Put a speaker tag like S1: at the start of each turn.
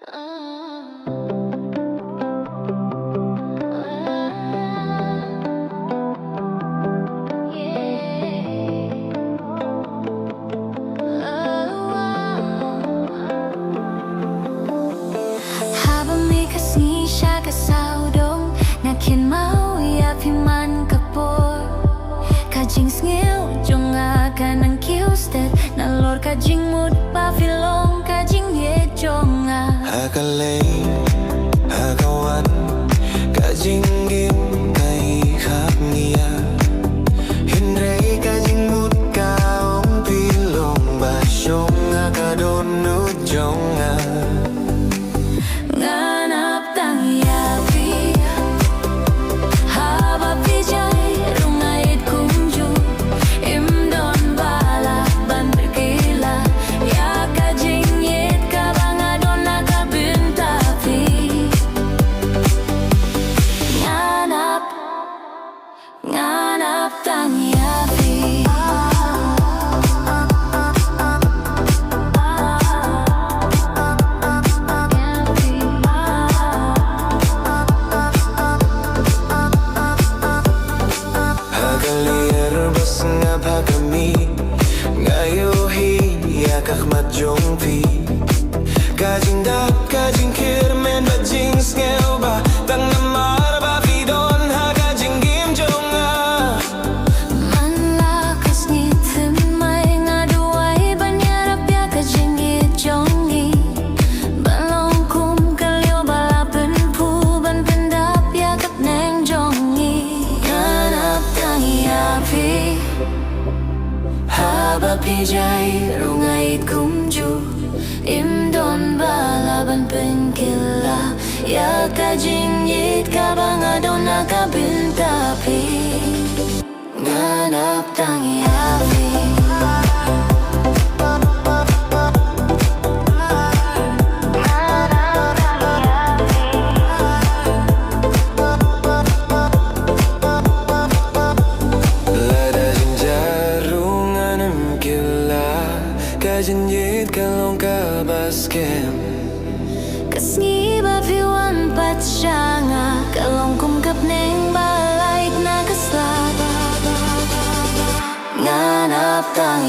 S1: Habang may kasni siya kasaudong nakin mau ya piman kapor kajing ngil jong akan ang kiustet nalor kajing mut pafilong kajing ye jonga
S2: hakalay hakawan kajing gim kai khap ngia hinrei kajing mut kaong pilong basyong akadon nu jonga
S1: nganap tang yapi haba pijay rungait kumju imdon bala ban berkila ya kajing yet kabangadon nakabintapi nganap tang yapi
S2: kami ngayohi yakak matjong pi kajing dap kajing kirmen bajing skeo ba tang namar ba vidon ha kajing gim jonga
S1: manlakas ngitim may ngaduay banyarap ya kajing jongi balong kum kalyo balapen pu ban pendap ya kat neng jongi nganap tang yapi haba pijay rungait kumju imdon balaban pengkila ya kajing yit kabangadon nakabintapi nganap tang yapi
S2: kajing yit kalong kabaskem
S1: kasngi ba piwan pat siya nga kalong kumkap neng balait na kaslat nganap tang